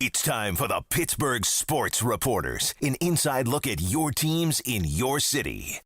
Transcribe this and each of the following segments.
It's time for the Pittsburgh Sports Reporters, an inside look at your teams in your city.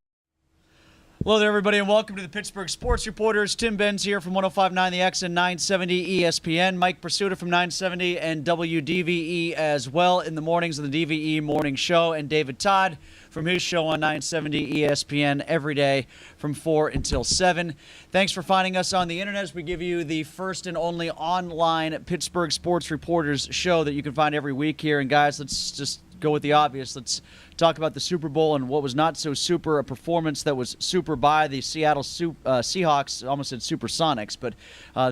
Hello there, everybody, and welcome to the Pittsburgh Sports Reporters. Tim Benz here from 105.9 The X and 970 ESPN. Mike Prisuta from 970 and WDVE as well in the mornings of the DVE Morning Show. And David Todd from his show on 970 ESPN every day from 4 until 7. Thanks for finding us on the internet as we give you the first and only online Pittsburgh Sports Reporters show that you can find every week here. And guys, let's just go with the obvious. Let's talk about the Super Bowl and what was not so super, a performance that was super by the Seattle Seahawks. Almost said Supersonics, but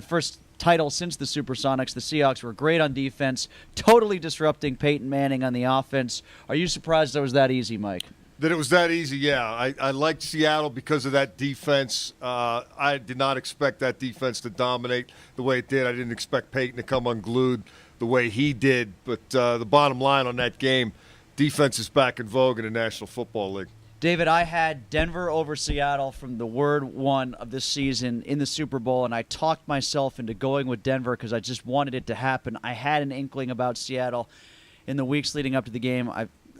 first title since the Supersonics. The Seahawks were great on defense, totally disrupting Peyton Manning on the offense. Are you surprised that was that easy, Mike? That it was that easy, yeah. I liked Seattle because of that defense. I did not expect that defense to dominate the way it did. I didn't expect Peyton to come unglued the way he did. But the bottom line on that game, defense is back in vogue in the National Football League. David, I had Denver over Seattle from the word one of this season in the Super Bowl, and I talked myself into going with Denver because I just wanted it to happen. I had an inkling about Seattle in the weeks leading up to the game.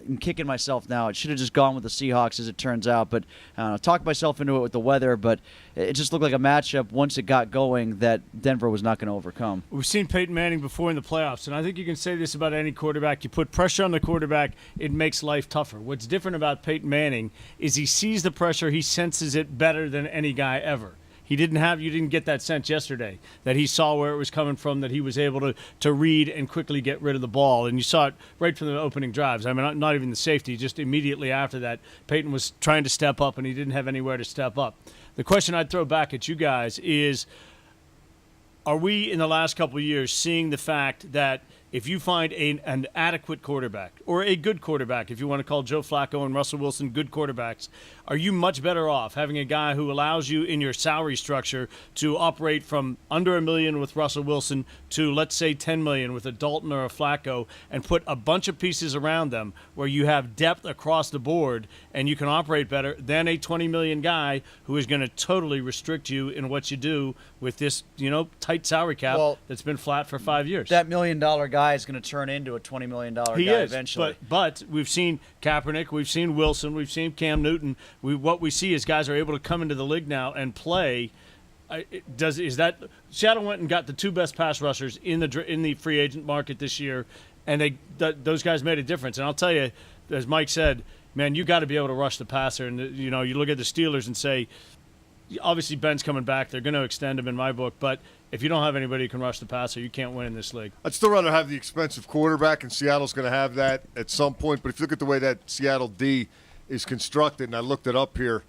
I'm kicking myself now. It should have just gone with the Seahawks, as it turns out. But I talked myself into it with the weather, but it just looked like a matchup once it got going that Denver was not going to overcome. We've seen Peyton Manning before in the playoffs, and I think you can say this about any quarterback. You put pressure on the quarterback, it makes life tougher. What's different about Peyton Manning is he sees the pressure, he senses it better than any guy ever. You didn't get that sense yesterday, that he saw where it was coming from, that he was able to read and quickly get rid of the ball. And you saw it right from the opening drives. I mean, not even the safety, just immediately after that, Peyton was trying to step up, and he didn't have anywhere to step up. The question I'd throw back at you guys is, are we in the last couple of years seeing the fact that if you find an adequate quarterback, or a good quarterback, if you want to call Joe Flacco and Russell Wilson good quarterbacks, are you much better off having a guy who allows you in your salary structure to operate from under $1 million with Russell Wilson to, let's say, $10 million with a Dalton or a Flacco, and put a bunch of pieces around them where you have depth across the board and you can operate better than a $20 million guy who is going to totally restrict you in what you do with this, tight salary cap that's been flat for 5 years? That $1 million guy is going to turn into a $20 million guy eventually. But we've seen Kaepernick, we've seen Wilson, we've seen Cam Newton. What we see is guys are able to come into the league now and play. Seattle went and got the two best pass rushers in the free agent market this year, and those guys made a difference. And I'll tell you, as Mike said, man, you got to be able to rush the passer. And you look at the Steelers and say, obviously Ben's coming back. They're going to extend him in my book, but if you don't have anybody who can rush the passer, you can't win in this league. I'd still rather have the expensive quarterback, and Seattle's going to have that at some point. But if you look at the way that Seattle D is constructed, and I looked it up here,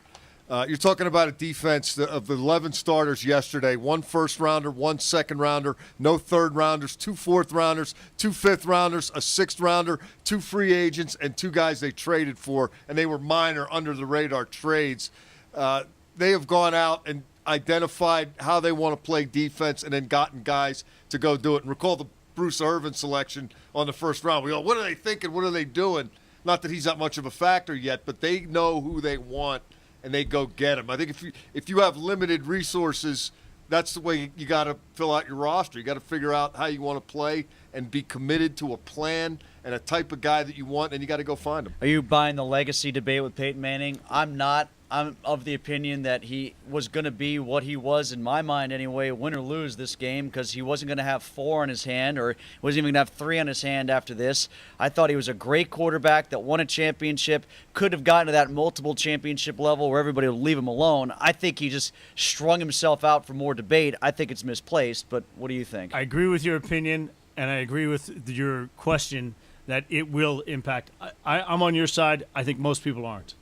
you're talking about a defense of the 11 starters yesterday, 1 first-rounder, 1 second-rounder, no third-rounders, 2 fourth-rounders, 2 fifth-rounders, a sixth-rounder, 2 free agents, and 2 guys they traded for, and they were minor, under-the-radar trades. They have gone out and identified how they want to play defense and then gotten guys to go do it. And recall the Bruce Irvin selection on the first round. We go, what are they thinking? What are they doing? Not that he's that much of a factor yet, but they know who they want, and they go get him. I think if you have limited resources, that's the way you got to fill out your roster. You got to figure out how you want to play and be committed to a plan and a type of guy that you want, and you got to go find him. Are you buying the legacy debate with Peyton Manning? I'm not. I'm of the opinion that he was going to be what he was, in my mind anyway, win or lose this game, because he wasn't going to have 4 on his hand, or wasn't even going to have 3 on his hand after this. I thought he was a great quarterback that won a championship, could have gotten to that multiple championship level where everybody would leave him alone. I think he just strung himself out for more debate. I think it's misplaced, but what do you think? I agree with your opinion, and I agree with your question that it will impact. I'm on your side. I think most people aren't.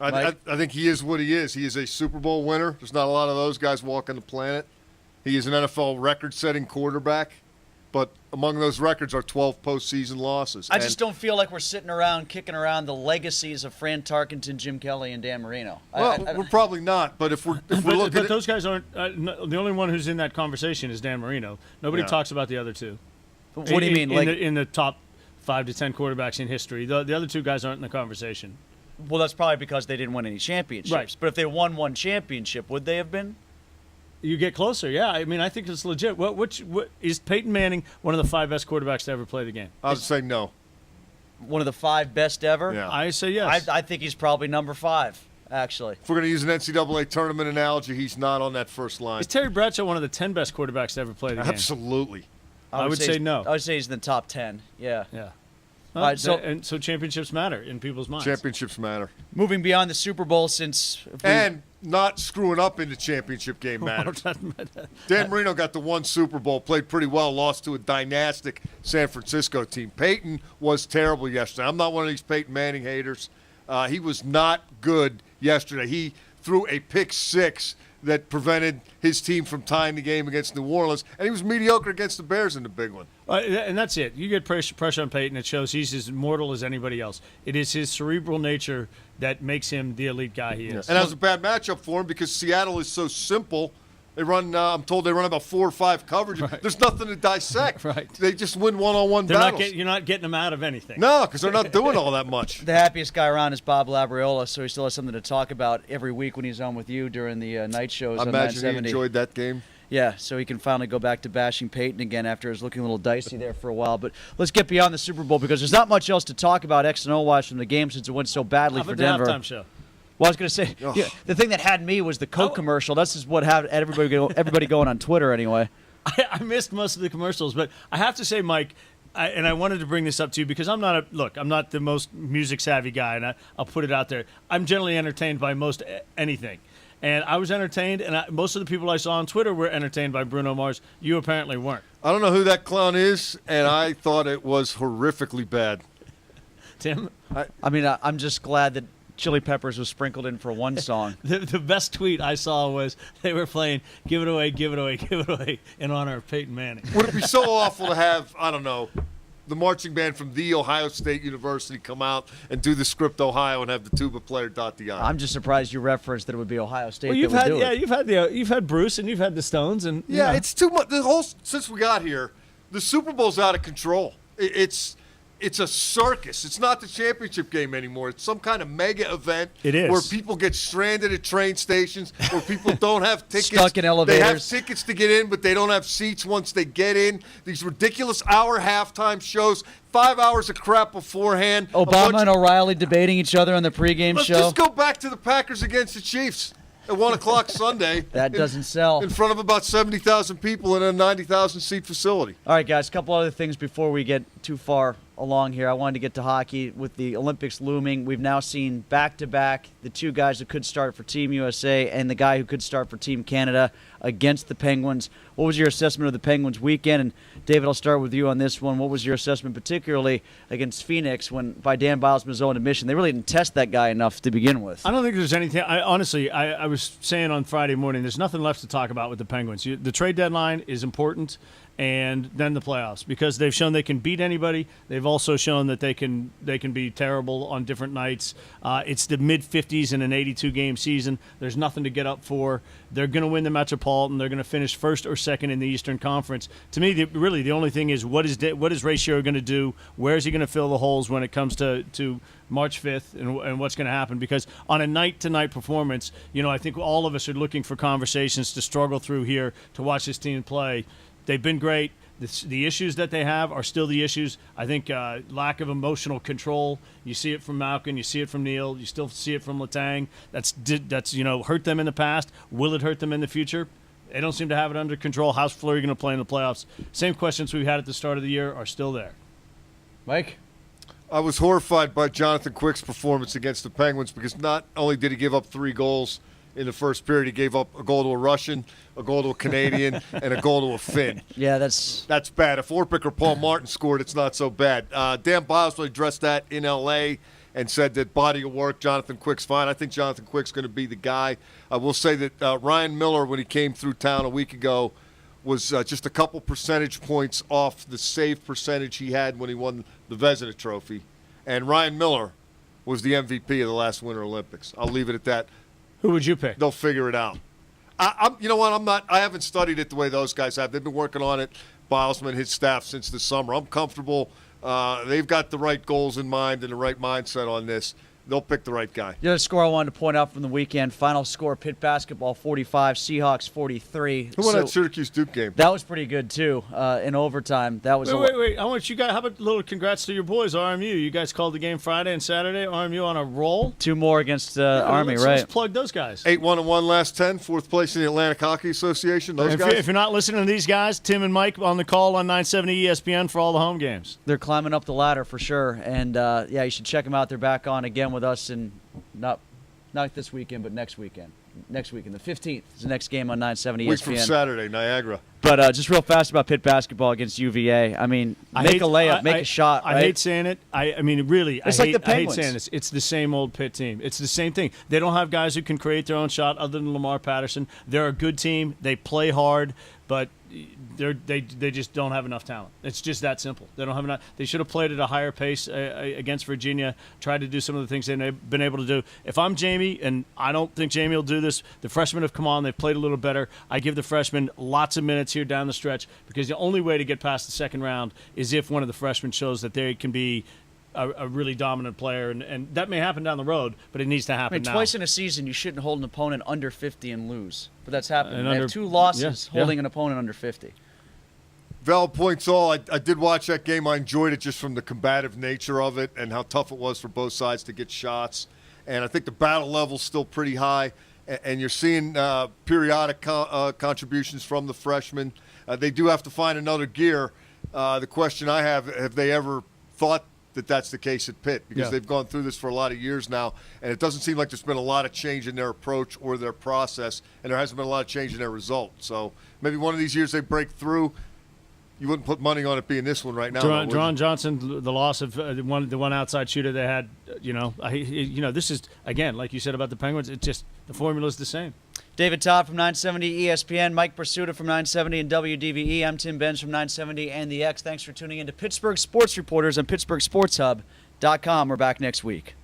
I think he is what he is. He is a Super Bowl winner. There's not a lot of those guys walking the planet. He is an NFL record-setting quarterback, but among those records are 12 postseason losses. I just don't feel like we're sitting around kicking around the legacies of Fran Tarkenton, Jim Kelly, and Dan Marino. Well, we're probably not, but if we're looking but those guys aren't. The only one who's in that conversation is Dan Marino. Nobody talks about the other two. What do you mean? In the top 5 to 10 quarterbacks in history, the other two guys aren't in the conversation. Well, that's probably because they didn't win any championships. Right. But if they won one championship, would they have been? You get closer, yeah. I mean, I think it's legit. What is Peyton Manning one of the 5 best quarterbacks to ever play the game? I would say no. One of the 5 best ever? Yeah. I say yes. I think he's probably number 5, actually. If we're going to use an NCAA tournament analogy, he's not on that first line. Is Terry Bradshaw one of the 10 best quarterbacks to ever play the game? Absolutely. I would say no. I would say he's in the top 10, yeah. Yeah. All right, So championships matter in people's minds. Championships matter. Moving beyond the Super Bowl, since And not screwing up in the championship game matters. Dan Marino got the 1 Super Bowl, played pretty well, lost to a dynastic San Francisco team. Peyton was terrible yesterday. I'm not one of these Peyton Manning haters. He was not good yesterday. He threw a pick 6 that prevented his team from tying the game against New Orleans, and he was mediocre against the Bears in the big one. And that's it. You get pressure on Peyton. It shows he's as mortal as anybody else. It is his cerebral nature that makes him the elite guy he is. And that was a bad matchup for him because Seattle is so simple. They run, I'm told they run about 4 or 5 coverages. Right. There's nothing to dissect. Right. They just win one-on-one battles. You're not getting them out of anything. No, because they're not doing all that much. the happiest guy around is Bob Labriola, so he still has something to talk about every week when he's on with you during the night shows I on imagine 970. he enjoyed that game. Yeah, so he can finally go back to bashing Peyton again after it was looking a little dicey there for a while. But let's get beyond the Super Bowl because there's not much else to talk about X and O-wise from the game since it went so badly How for about Denver. the halftime show? Well, I was going to say, yeah, the thing that had me was the Coke commercial. That's just what had everybody going on Twitter anyway. I missed most of the commercials, but I have to say, Mike, and I wanted to bring this up to you because I'm not the most music savvy guy, and I'll put it out there. I'm generally entertained by most anything. And I was entertained, and most of the people I saw on Twitter were entertained by Bruno Mars. You apparently weren't. I don't know who that clown is, and I thought it was horrifically bad. Tim? I mean, I'm just glad that Chili Peppers was sprinkled in for one song. The best tweet I saw was they were playing Give It Away, Give It Away, Give It Away in honor of Peyton Manning. Would it be so awful to have, I don't know, the marching band from The Ohio State University come out and do the script Ohio and have the tuba player dot the I? I'm just surprised you referenced that it would be Ohio State Well, that would do it. you've had Bruce and you've had the Stones and Yeah, it's too much. Since we got here, the Super Bowl's out of control. It's a circus. It's not the championship game anymore. It's some kind of mega event. It is. Where people get stranded at train stations, where people don't have tickets. Stuck in elevators. They have tickets to get in, but they don't have seats once they get in. These ridiculous hour halftime shows, 5 hours of crap beforehand. Obama and O'Reilly debating each other on the pregame Let's show. just go back to the Packers against the Chiefs at 1 o'clock Sunday. That doesn't sell. In front of about 70,000 people in a 90,000-seat facility. All right, guys, a couple other things before we get too far along here. I wanted to get to hockey with the Olympics looming. We've now seen back-to-back the 2 guys who could start for Team USA and the guy who could start for Team Canada against the Penguins. What was your assessment of the Penguins weekend? And David, I'll start with you on this one. What was your assessment, particularly against Phoenix, when by Dan Bilesman's own admission, they really didn't test that guy enough to begin with? I don't think there's anything. Honestly, I was saying on Friday morning, there's nothing left to talk about with the Penguins. The trade deadline is important, and then the playoffs, because they've shown they can beat anybody. They've also shown that they can be terrible on different nights. It's the mid-50s in an 82-game season. There's nothing to get up for. They're going to win the Metropolitan. They're going to finish first or second in the Eastern Conference. To me, really, the only thing is what is Ratio going to do? Where is he going to fill the holes when it comes to March 5th and what's going to happen? Because on a night-to-night performance, I think all of us are looking for conversations to struggle through here to watch this team play. They've been great. The issues that they have are still the issues. I think lack of emotional control. You see it from Malkin. You see it from Neal. You still see it from Letang. That's hurt them in the past. Will it hurt them in the future? They don't seem to have it under control. How's Fleury going to play in the playoffs? Same questions we had at the start of the year are still there. Mike? I was horrified by Jonathan Quick's performance against the Penguins because not only did he give up 3 goals in the first period, he gave up a goal to a Russian, a goal to a Canadian, and a goal to a Finn. Yeah, that's bad. If Orpik or Paul Martin scored, it's not so bad. Dan Bosley addressed that in L.A. and said that body of work, Jonathan Quick's fine. I think Jonathan Quick's going to be the guy. I will say that Ryan Miller, when he came through town a week ago, was just a couple percentage points off the save percentage he had when he won the Vezina Trophy. And Ryan Miller was the MVP of the last Winter Olympics. I'll leave it at that. Who would you pick? They'll figure it out. You know what? I haven't studied it the way those guys have. They've been working on it, Bilesman, his staff, since the summer. I'm comfortable. They've got the right goals in mind and the right mindset on this. they'll pick the right guy. The other score I wanted to point out from the weekend, final score, Pitt basketball 45, Seahawks 43. Who won that Syracuse-Duke game? That was pretty good, too, in overtime. That was wait. I want you guys, how about a little congrats to your boys, RMU. You guys called the game Friday and Saturday. RMU on a roll. 2 more against Army, right? Let's plug those guys. 8-1-1 last 10, 4th place in the Atlantic Hockey Association. Those guys. If you're not listening to these guys, Tim and Mike on the call on 970 ESPN for all the home games. They're climbing up the ladder for sure. And, yeah, you should check them out. They're back on again with us in not this weekend, but next weekend. Next weekend, the 15th is the next game on 970 ESPN. Week from Saturday, Niagara. But just real fast about Pitt basketball against UVA. I mean, make a layup, make a shot. I right? hate saying it. I mean, really, It's I like hate, the Penguins. I hate saying this. It's the same old Pitt team. It's the same thing. They don't have guys who can create their own shot other than Lamar Patterson. They're a good team. They play hard, but they just don't have enough talent. It's just that simple. They don't have enough. They should have played at a higher pace against Virginia, tried to do some of the things they've been able to do. If I'm Jamie, and I don't think Jamie will do this, the freshmen have come on. They've played a little better. I give the freshmen lots of minutes here down the stretch because the only way to get past the second round is if one of the freshmen shows that they can be a really dominant player, and that may happen down the road, but it needs to happen now. Twice in a season, you shouldn't hold an opponent under 50 and lose. But that's happened. They have 2 losses holding an opponent under 50. Valid points all. I did watch that game. I enjoyed it just from the combative nature of it and how tough it was for both sides to get shots. And I think the battle level's still pretty high. And you're seeing periodic contributions from the freshmen. They do have to find another gear. The question I have they ever thought that that's the case at Pitt? Because they've gone through this for a lot of years now, and it doesn't seem like there's been a lot of change in their approach or their process, and there hasn't been a lot of change in their result. So maybe one of these years they break through. You wouldn't put money on it being this one right now. Deron Johnson, the loss of the one outside shooter they had, this is, again, like you said about the Penguins, it's just the formula is the same. David Todd from 970 ESPN, Mike Prisuta from 970 and WDVE. I'm Tim Benz from 970 and the X. Thanks for tuning in to Pittsburgh Sports Reporters on PittsburghSportsHub.com. We're back next week.